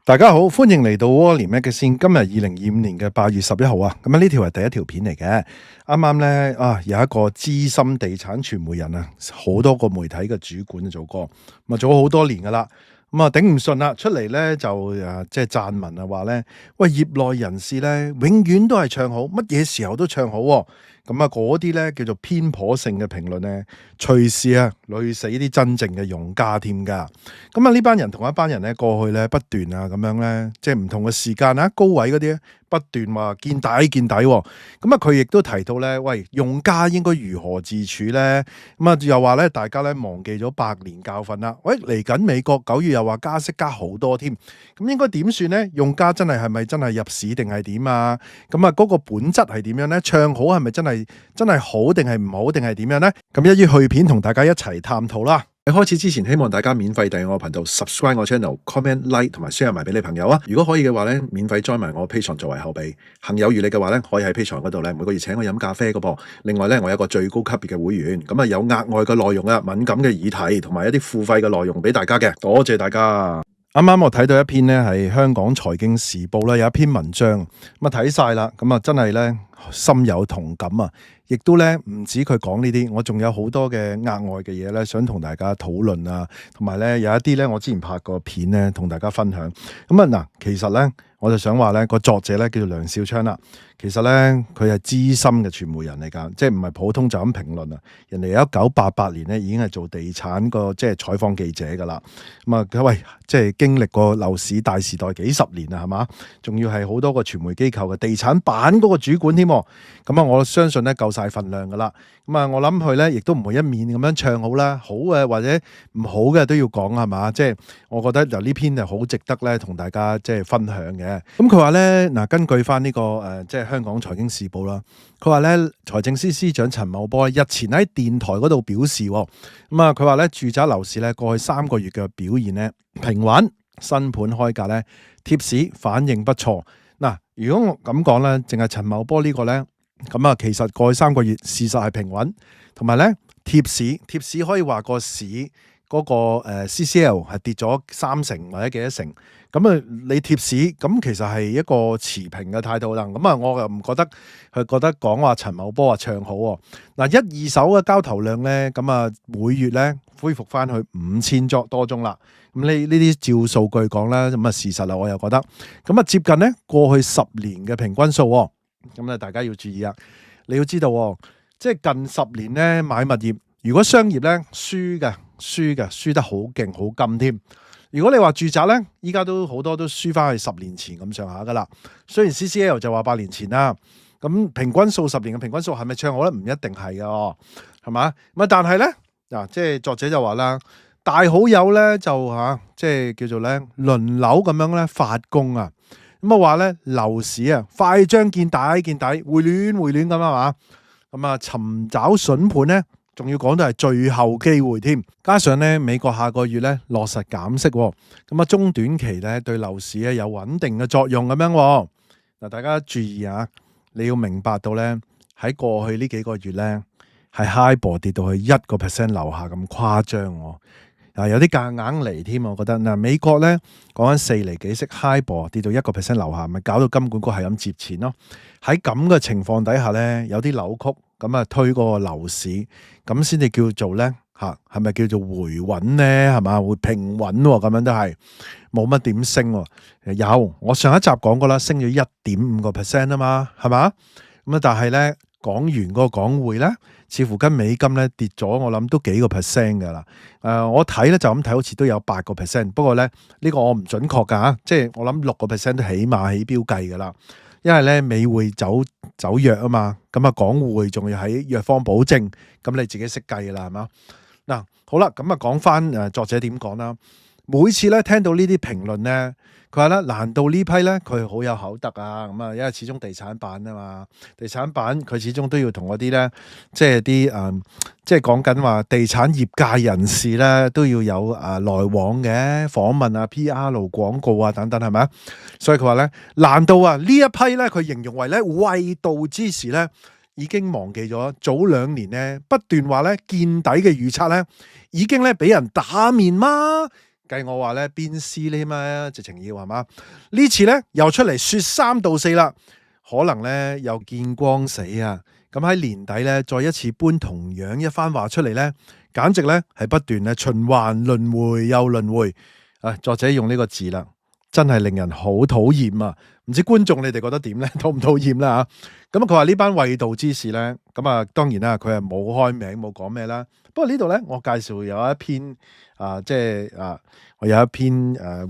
大家好，歡迎嚟到窩連 Magazine。今日2025年嘅8月11號啊，咁啊呢條係第一條片嚟嘅。啱啱咧有一個資深地產傳媒人啊，好多個媒體嘅主管做過，咁啊做咗好多年噶啦。咁啊頂唔順啦，出嚟咧就即係撰文啊，話咧喂，業內人士咧永遠都係唱好，乜嘢時候都唱好喎。咁啊嗰啲咧叫做偏頗性嘅評論咧，隨時累死啲真正嘅用家添㗎。咁啊呢班人同一班人咧過去咧不斷咁樣咧，即係唔同嘅時間高位嗰啲咧不斷話見底見底喎。咁啊佢亦都提到咧，喂，用家應該如何自處咧？咁啊又話咧大家咧忘記咗百年教訓啦。喂，嚟緊美國9月又話加息加好多添，咁應該點算咧？用家係咪真係入市定係點啊？咁啊嗰個本質係點樣咧？唱好係咪真係好定係唔好定係點樣咧？咁一於去片同大家一齊探討啦。喺開始之前，希望大家免費訂閱我頻道 ，subscribe 我 channel，comment like 同埋 share 埋俾你朋友啊！如果可以嘅話咧，免費 join 埋我 Patreon 作為後備。行有餘力嘅話咧，可以喺 Patreon 嗰度咧每個月請我飲咖啡嘅噃。另外咧，我有一個最高級別嘅會員，咁啊有額外嘅內容啊，敏感嘅議題同埋一啲付費嘅內容俾大家嘅。多謝大家。啱啱我睇到一篇咧係香港財經時報啦，有一篇文章咁啊睇晒啦，咁啊真係咧深有同感啊！亦都咧唔止佢講呢啲，我仲有好多嘅額外嘅嘢咧，想同大家討論啊，同埋咧有一啲咧我之前拍過片咧，同大家分享。咁啊嗱，其實咧我就想話咧個作者咧叫做梁少昌啦，其實咧佢係資深嘅傳媒人嚟㗎，即係唔係普通就咁評論啊。人哋1988年咧已經係做地產個即係採訪記者㗎啦。咁啊，喂，即係經歷過樓市大時代幾十年啊，係嘛？仲要係好多個傳媒機構嘅地產版嗰個主管添。咁啊，我相信咧夠晒份量㗎啦。咁啊，我諗佢咧亦都唔會一面咁樣唱好啦，好嘅或者唔好嘅都要講係嘛？即係我覺得就呢篇係好值得咧同大家即係分享嘅。咁佢話咧嗱，根據翻呢個即係香港財經時報啦，佢話咧財政司司長陳茂波日前喺電台嗰度表示，咁啊佢話咧住宅樓市咧過去3個月嘅表現咧平穩，新盤開價咧貼市反應不錯。嗱，如果我咁講咧，淨係陳茂波呢個咧，咁啊其實過去3個月事實係平穩，同埋咧貼市可以話個市嗰個CCL 係跌咗3成或者幾多成，咁啊你貼市咁其實係一個持平嘅態度啦。咁啊我又唔覺得佢覺得講話陳茂波話唱好喎。嗱，一二手嘅交投量咧，咁啊每月咧恢復翻去5000多宗啦。咁呢啲照數據講啦，咁啊事實啦，我又覺得咁啊接近咧過去10年嘅平均數喎。咁咧大家要注意啊，你要知道即係近10年咧買物業，如果商業咧輸得好勁好金添。如果你話住宅咧，依家都好多都輸翻去10年前咁上下噶啦。雖然 CCL 就話8年前啦，咁平均數10年嘅平均數係咪唱好咧？唔一定係噶，係嘛？咁啊但係咧即係作者就話啦，大好友咧就即係叫做咧輪流咁樣咧發功啊。咁啊話咧樓市快將見底，回暖咁啊嘛。咁啊尋找筍盤咧，仲要講到係最後機會添。加上咧美國下個月咧落實減息，咁啊中短期咧對樓市咧有穩定嘅作用咁樣。嗱，大家注意啊，你要明白到咧喺過去呢幾個月咧係 HIBOR 跌到去1% 樓下咁誇張。有啲夾硬嚟添，我覺得嗱，美國咧講緊4厘幾息 HIBOR 跌到1% 樓下，咪搞到金管局係咁接錢咯。喺咁嘅情況底下咧，有啲扭曲，咁啊推嗰個樓市，咁先至叫做咧係咪叫做回穩咧？係嘛，會平穩喎，咁樣都係冇乜點升喎。有我上一集講過啦，升咗1.5% 啊嘛，係嘛？咁啊，但係咧港元嗰個港匯咧，似乎跟美金咧跌咗，我諗都幾個 percent 㗎啦。我睇咧就咁睇，好似都有8%。不過咧呢個我唔準確㗎嚇，即係我諗6%都起碼起標計㗎啦。因為咧美匯走弱啊嘛，咁啊港匯仲要喺弱方保證，咁你自己識計㗎啦，係嘛？嗱，好啦，咁啊講翻作者點講啦。每次咧聽到呢啲評論咧，佢話咧難道呢批咧佢好有口德啊？咁啊，因為始終地產版啊嘛，地產版佢始終都要同嗰啲咧，即係啲即係講緊話地產業界人士咧都要有來往嘅訪問啊、PR 廣告啊等等，係咪啊？所以佢話咧，難道呢一批咧佢形容為咧衛道之時咧，已經忘記咗早2年咧不斷話咧見底嘅預測咧，已經咧俾人打面嗎？計我話咧鞭屍呢嘛，直情要係嘛？呢次咧又出嚟說三道四啦，可能咧又見光死啊！咁喺年底咧再一次搬同樣一番話出嚟咧，簡直咧係不斷咧循環輪迴又輪迴。作者用呢個字啦，真係令人好討厭啊！唔知觀眾你哋覺得點咧？討唔討厭啦吓？咁佢話呢班衛道之士咧，咁啊當然啦，佢係冇開名冇講咩啦。不過呢度咧，我介紹有一篇我有一篇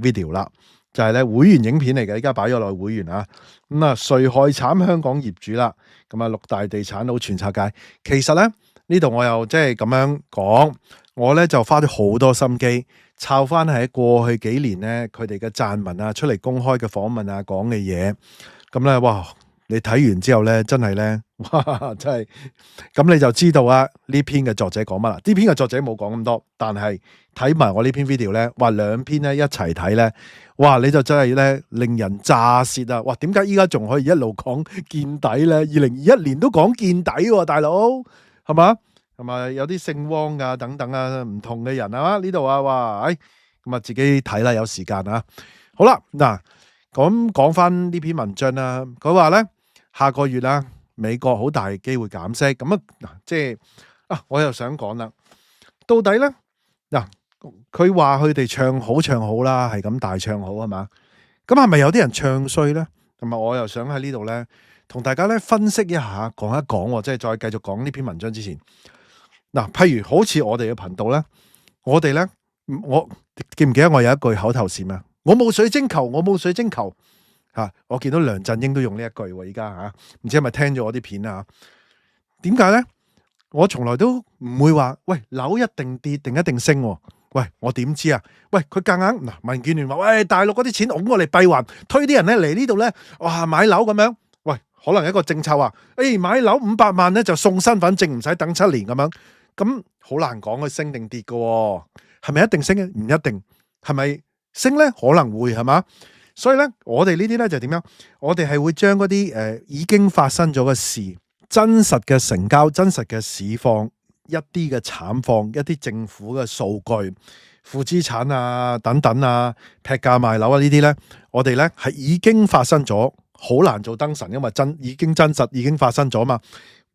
video 啦，就係咧會員影片嚟嘅，依家擺咗落去會員啊。咁啊，誰害慘香港業主啦？咁啊，六大地產佬傳拆界。其實咧呢度我又即係咁樣講，我咧就花咗好多心機，抄翻喺過去幾年咧佢哋嘅撰文啊，出嚟公開嘅訪問啊，講嘅嘢。咁咧，哇！你睇完之後咧，真係咧，哇！真係，咁你就知道啊呢篇嘅作者講乜啦？呢篇嘅作者冇講咁多，但係睇埋我呢篇 video 咧，哇！兩篇咧一齊睇咧，哇！你就真係咧令人咋舌啊！哇！點解依家仲可以一路講見底咧？2021年都講見底喎，大佬係嘛？係咪有啲姓汪啊等等啊唔同嘅人啊？呢度啊，哇！咁啊自己睇啦，有時間啊。好啦，嗱，咁講翻呢篇文章啦，佢話咧。下個月啦，美國好大機會減息，咁即係我又想講啦，到底咧佢話佢哋唱好啦，係咁大唱好係嘛？咁係咪有啲人唱衰咧？同埋我又想喺呢度咧，同大家咧分析一下，講一講，即係再繼續講呢篇文章之前，譬如好似我哋嘅頻道咧，我哋咧，我記唔記得我有一句口頭禪啊？我冇水晶球，我冇水晶球。我見到梁振英都用呢一句喎，依家唔知係咪聽咗我啲片啊？點解咧？我從來都唔會話，喂，樓一定跌定一定升喎。喂，我點知啊？喂，佢夾硬民建聯話，喂，大陸嗰啲錢拱過嚟閉環，推啲人咧嚟呢度咧，哇，買樓咁樣。喂，可能一個政策話，買樓500萬咧就送身份證，唔使等7年咁樣。咁好難講佢升定跌㗎喎，係咪一定升？唔一定。係咪升咧？可能會係嘛？所以咧，我哋呢啲咧就點樣？我哋係會將嗰啲已經發生咗嘅事、真實嘅成交、真實嘅市況、一啲嘅慘況、一啲政府嘅數據、負資產啊等等啊、劈價賣樓啊呢啲咧，我哋咧係已經發生咗，好難做燈神，因為已經真實已經發生咗嘛。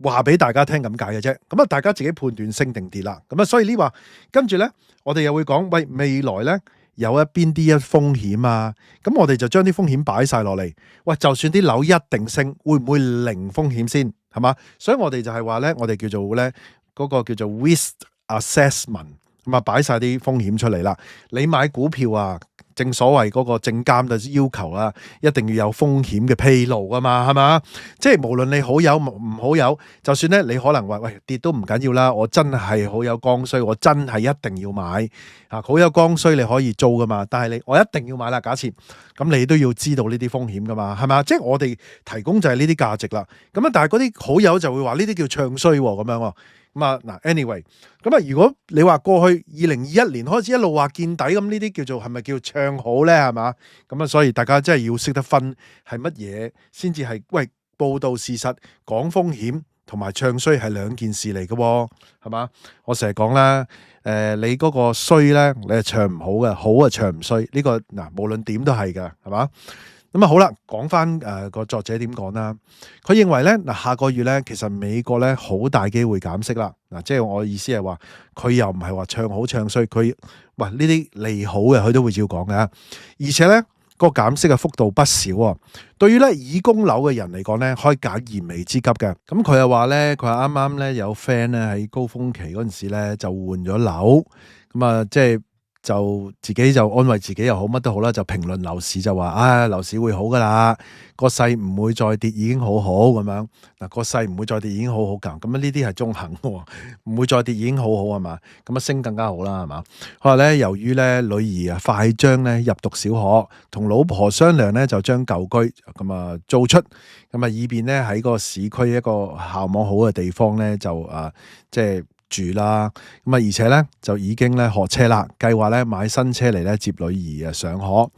話俾大家聽咁解嘅啫。咁啊，大家自己判斷升定跌啦。咁啊，所以呢話跟住咧，我哋又會講，喂，未來咧。有邊啲風險啊？咁我哋就將啲風險擺晒落嚟。喂，就算啲樓一定升，會唔會零風險先？係嘛？所以我哋就係話咧，我哋叫做咧嗰個叫做 risk assessment， 咁啊擺晒啲風險出嚟啦。你買股票啊，正所謂嗰個證監嘅要求啊，一定要有風險嘅披露啊嘛，係嘛？即係無論你好有唔好有，就算咧你可能話喂跌都唔緊要啦，我真係好有剛需，我真係一定要買啊！好有剛需你可以租噶嘛，但係我一定要買啦。假設咁你都要知道呢啲風險噶嘛，係嘛？即係我哋提供就係呢啲價值啦。咁啊，但係嗰啲好友就會話呢啲叫唱衰咁樣喎。咁啊嗱 ，anyway， 咁啊，如果你話過去2021年開始一路話見底，咁呢啲叫做係咪叫唱好咧？係嘛？咁啊，所以大家真係要識得分係乜嘢先至係喂報道事實、講風險同埋唱衰係兩件事嚟嘅，係嘛？我成日講啦，你嗰個衰咧，你係唱唔好嘅，好啊唱唔衰。呢個嗱，無論點都係㗎，係嘛？咁啊好啦，講翻個作者點講啦？佢認為咧下個月咧，其實美國咧好大機會減息啦。即係我意思係話，佢又唔係話唱好唱衰，佢喂呢啲利好嘅，佢都會照講嘅。而且咧個減息嘅幅度不少啊。對於咧已供樓嘅人嚟講咧，可以解燃眉之急嘅。咁佢又話咧，佢話啱啱咧有 friend 咧喺高峰期嗰陣時咧就換咗樓，咁啊即係。就自己就安慰自己又好，乜都好啦，就評論樓市就話樓市會好噶啦，個勢唔會再跌，已經好好咁樣。嗱，個勢唔會再跌，已經好好㗎。咁呢啲係中肯喎，唔會再跌已經好好係嘛？咁升更加好啦係嘛？佢話咧，由於咧女兒快將咧入讀小學，同老婆商量咧就將舊居咁租出，咁以便咧喺個市區一個校網好嘅地方咧就即係。住啦，咁而且咧就已經咧學車啦，計劃咧買新車嚟咧接女兒上學。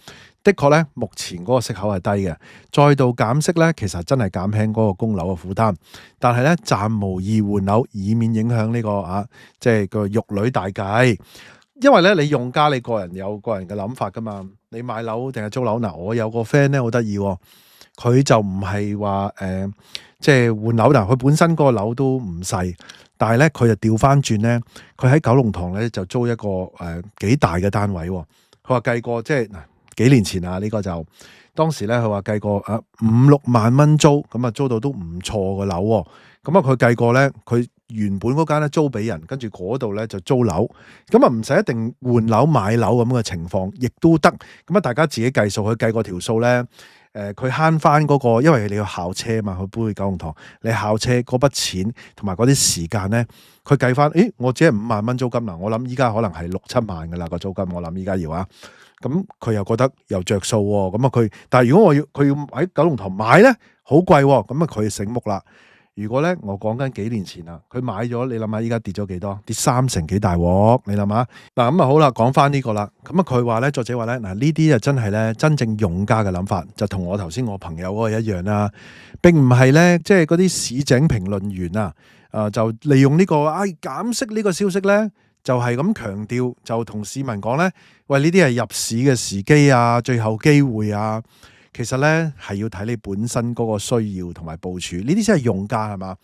的確咧，目前嗰個息口係低嘅，再度減息咧，其實真係減輕嗰個供樓嘅負擔。但係咧，暫無意換樓，以免影響呢個即係個育女大計。因為咧你用家你個人有個人嘅諗法噶嘛，你買樓定係租樓嗱？我有個 friend 咧好得意喎，佢就唔係話即係換樓嗱，佢本身個樓都唔細，但係咧佢就調翻轉咧，佢喺九龍塘咧就租一個幾大嘅單位喎。佢話計過即係嗱幾年前啊，呢個就當時咧佢話計過5-6萬蚊租，咁啊租到都唔錯嘅樓喎。咁啊佢計過咧，佢原本嗰間咧租俾人，跟住嗰度咧就租樓，咁啊唔使一定換樓買樓咁嘅情況，亦都得。咁啊大家自己計數，佢計過條數咧，佢慳翻嗰個，因為你要校車嘛，佢搬去九龍塘，你校車嗰筆錢同埋嗰啲時間咧，佢計翻，我只係5萬蚊租金嗱，我諗依家可能係6-7萬噶啦個租金，我諗依家要啊，咁佢又覺得又着數喎，咁啊佢，但係如果佢要喺九龍塘買咧，好貴喎，咁啊佢醒目啦。如果咧，我講緊幾年前啦，佢買咗，你諗下依家跌咗幾多？跌30%幾大鑊，你諗下。嗱咁啊好啦，講翻呢個啦。咁啊佢話咧，作者話咧，嗱呢啲就真係咧真正用家嘅諗法，就同我頭先我朋友嗰個一樣啦。並唔係咧，即係嗰啲市井評論員啊，就利用呢個減息呢個消息咧，就係咁強調，就同市民講咧，喂呢啲係入市嘅時機啊，最後機會啊。其實咧係要睇你本身嗰個需要同埋部署，呢啲先係用家係嘛？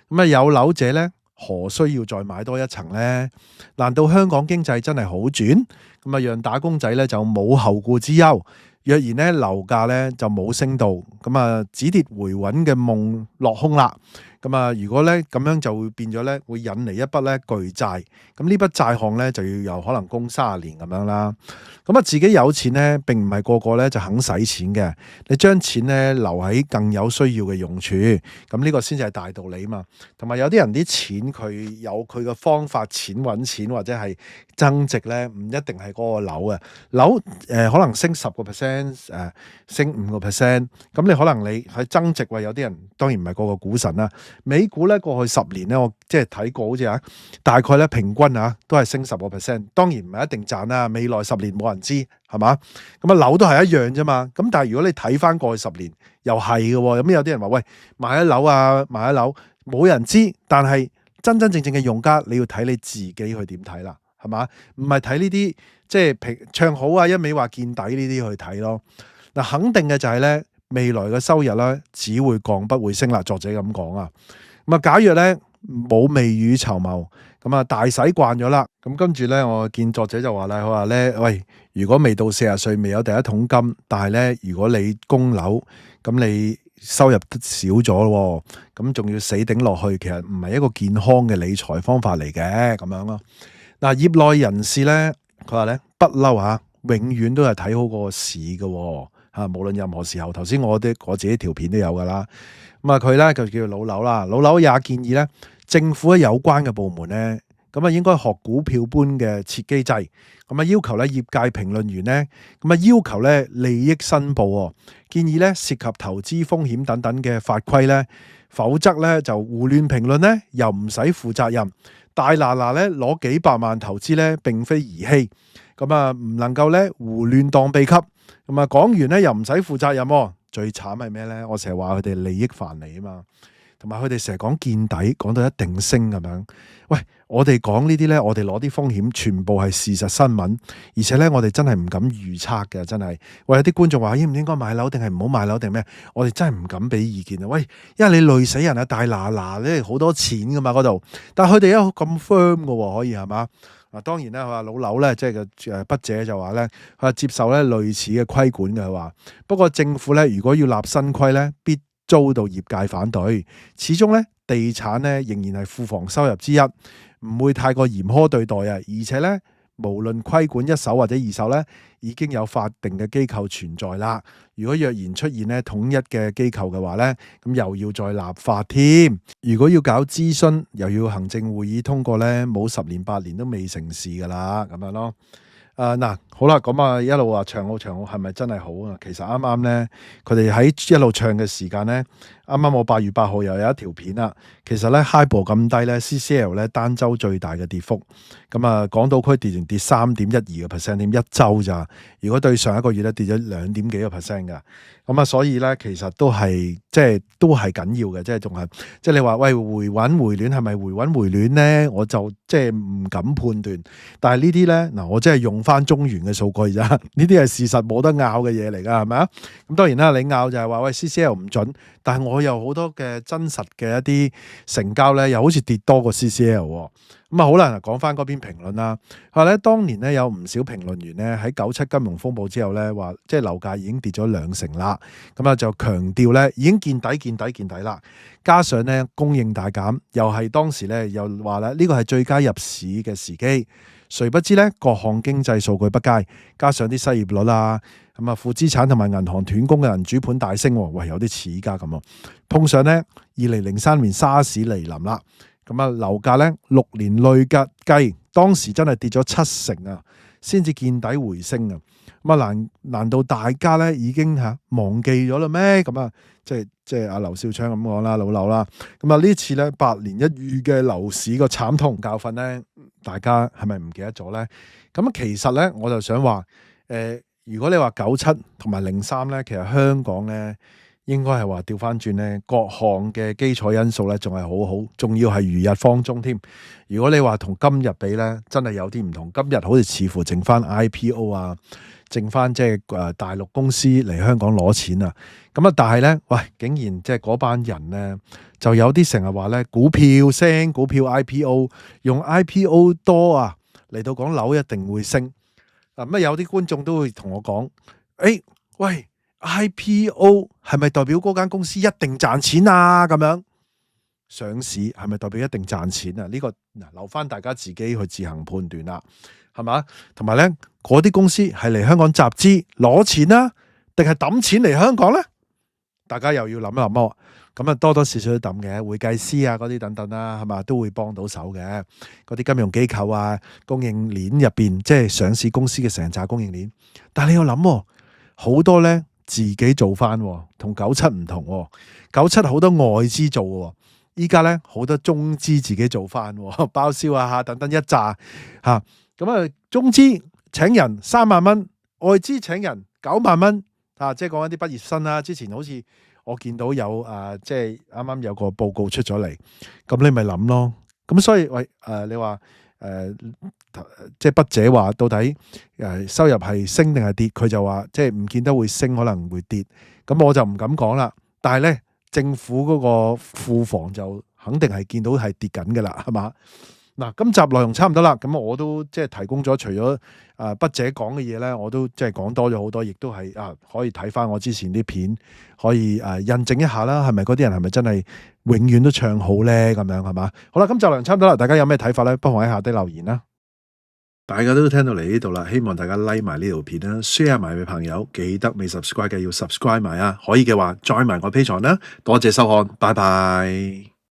咁啊有樓者咧，何需要再買多一層咧？難道香港經濟真係好轉？咁啊讓打工仔咧就冇後顧之憂。若然咧樓價咧就冇升到，咁啊止跌回穩嘅夢落空啦。咁啊如果咧咁樣就會變咗咧，會引嚟一筆咧巨債。咁呢筆債項咧就要有可能供30年咁樣啦。咁啊自己有錢咧，並唔係個個咧就肯使錢嘅。你將錢咧留喺更有需要嘅用處，咁呢個先至係大道理嘛。同埋有啲人啲錢佢有佢嘅方法，錢揾錢或者係增值咧，唔一定係嗰個樓嘅樓可能升10%，升5%。咁你可能你喺增值喎，有啲人當然唔係個個股神啦。美股咧過去10年咧，我即係睇過好似大概咧平均都係升10%。當然唔係一定賺啦，未來10年冇人知係嘛。咁啊樓都係一樣啫嘛。咁但係如果你睇翻過去10年又係嘅喎，咁有啲人話喂買一樓買一樓冇人知，但係真真正正嘅用家你要睇你自己去點睇啦，係嘛？唔係睇呢啲即係唱好一味話見底呢啲去睇咯。嗱肯定嘅就係咧。未來嘅收入咧只會降不會升啦，作者咁講啊。咁啊，假若咧冇未雨綢繆，咁啊大使慣咗啦。咁跟住咧，我見作者就話啦，佢話咧，喂，如果未到40歲未有第一桶金，但係咧如果你供樓，咁你收入少咗咯，咁仲要死頂落去，其實唔係一個健康嘅理財方法嚟嘅，咁樣咯。嗱，業內人士咧，佢話咧不嬲永遠都係睇好個市嘅。無論任何時候，頭先我自己條片都有噶啦。咁啊，佢咧就叫老劉啦。老劉也建議咧，政府喺有關嘅部門咧，咁啊應該學股票般嘅設機制。咁啊要求咧業界評論員咧，咁啊要求咧利益申報。建議咧涉及投資風險等等嘅法規咧，否則咧就胡亂評論咧又唔使負責任。大嗱咧攞幾百萬投資咧，並非兒戲。咁啊唔能夠咧胡亂當秘笈。咁啊，講完咧又唔使負責任，最慘係咩咧？我成日話佢哋利益藩籬啊嘛，同埋佢哋成日講見底，講到一定升咁樣。喂，我哋講呢啲咧，我哋攞啲風險，全部係事實新聞，而且咧我哋真係唔敢預測嘅，真係。喂，有啲觀眾話應唔應該買樓，定係唔好買樓定咩？我哋真係唔敢俾意見啊！喂，因為你累死人啊，大嗱咧好多錢噶嘛嗰度，但係佢哋又咁 firm 噶，可以係嘛？嗱，當然啦，佢話老劉咧，即係個筆者就話咧，佢話接受咧類似嘅規管嘅，佢話不過政府咧如果要立新規咧，必遭到業界反對。始終咧地產咧仍然係庫房收入之一，唔會太過嚴苛對待啊。而且咧，無論規管一手或者二手咧，已經有法定嘅機構存在啦。如果若然出現咧統一嘅機構嘅話咧，咁又要再立法添。如果要搞諮詢，又要行政會議通過咧，冇10年8年都未成事噶啦，咁樣咯。嗱，好啦，咁啊一路話唱好唱好，係咪真係好啊？其實啱啱咧，佢哋喺一路唱嘅時間咧，啱啱我8月8號又有一條片啦。其實咧 HIBOR 咁低咧，CCL 咧單周最大嘅跌幅，咁啊港島區跌3.12%添，一周咋？如果對上一個月咧跌咗2點幾個 percent 㗎，咁啊所以咧其實都係都係緊要嘅，仲係你話喂回穩回暖係咪回穩回暖咧？我就唔敢判斷，但係呢啲咧嗱，我真係用翻中原嘅數據咋，呢啲係事實冇得拗嘅嘢嚟㗎，係咪啊？咁當然啦，你拗就係話喂 CCL 唔準，但係我有好多嘅真實嘅一啲成交咧，又好似跌多過 CCL 喎。咁啊好啦，講翻嗰篇評論啦。佢話咧，當年咧有唔少評論員咧喺97金融風暴之後咧，話樓價已經跌咗2成啦。咁啊就強調咧已經見底啦。加上咧供應大減，又係當時咧又話咧呢個係最佳入市嘅時機。誰不知咧各項經濟數據不佳，加上啲失業率啊，咁啊負資產同埋銀行斷供嘅人主盤大升，喂有啲似依家咁啊。碰上咧2003年沙士嚟臨啦。咁啊，樓價咧6年累計當時真係跌咗7成啊，先至見底回升啊。咁啊，難道大家咧已經忘記咗啦咩？咁啊，即係阿劉少昌咁講啦，老劉啦。咁啊，呢次咧百年一遇嘅樓市個慘痛教訓咧，大家係咪唔記得咗咧？咁其實咧，我就想話，如果你話97同埋03咧，其實香港咧，應該係話調翻轉咧，各項嘅基礎因素咧，仲係好好，仲要係如日方中添。如果你話同今日比咧，真係有啲唔同。今日好似似乎剩翻 IPO 啊，剩翻大陸公司嚟香港攞錢啊。咁啊，但係咧，喂，竟然嗰班人咧，就有啲成日話咧，股票升，股票 IPO， 用 IPO 多啊嚟到講樓一定會升。咁啊，有啲觀眾都會同我講，喂。IPO 係咪代表嗰間公司一定賺錢啊？咁樣上市係咪代表一定賺錢啊？呢個留翻大家自己去自行判斷啦，係嘛？同埋咧，嗰啲公司係嚟香港集資攞錢啊，定係抌錢嚟香港咧？大家又要諗一諗咯。咁啊，多多少少都抌嘅，會計師啊嗰啲等等啦，係嘛，都會幫到手嘅。嗰啲金融機構啊，供應鏈入邊上市公司嘅成紮供應鏈，但係你要諗好多咧。自己做翻，同97唔同。97好多外資做嘅，依家咧好多中資自己做翻，包銷啊等等一紮嚇。咁啊，中資請人3萬蚊，外資請人9萬蚊啊！即係講一啲畢業生啦。之前好似我見到有即係啱啱有個報告出咗嚟，咁你咪諗咯。咁所以喂你話即係筆者話到底收入係升定係跌，佢就話唔見得會升，可能會跌。咁我就唔敢講啦。但係咧，政府嗰個庫房就肯定係見到係跌緊㗎啦，係嘛？嗱，今集內容差唔多啦。咁我都提供咗除咗筆者講嘅嘢咧，我都講多咗好多，亦都係可以睇翻我之前啲片，可以印證一下啦。係咪嗰啲人係咪真係永遠都唱好咧？咁樣係嘛？好啦，今集內容差唔多啦。大家有咩睇法咧？不妨喺下底留言啦。大家都聽到嚟呢度啦，希望大家 like 埋呢條片啦 ，share 埋俾朋友，記得未 subscribe 嘅要 subscribe 埋啊！可以嘅話，join埋我 Patreon啦。多謝收看，拜拜。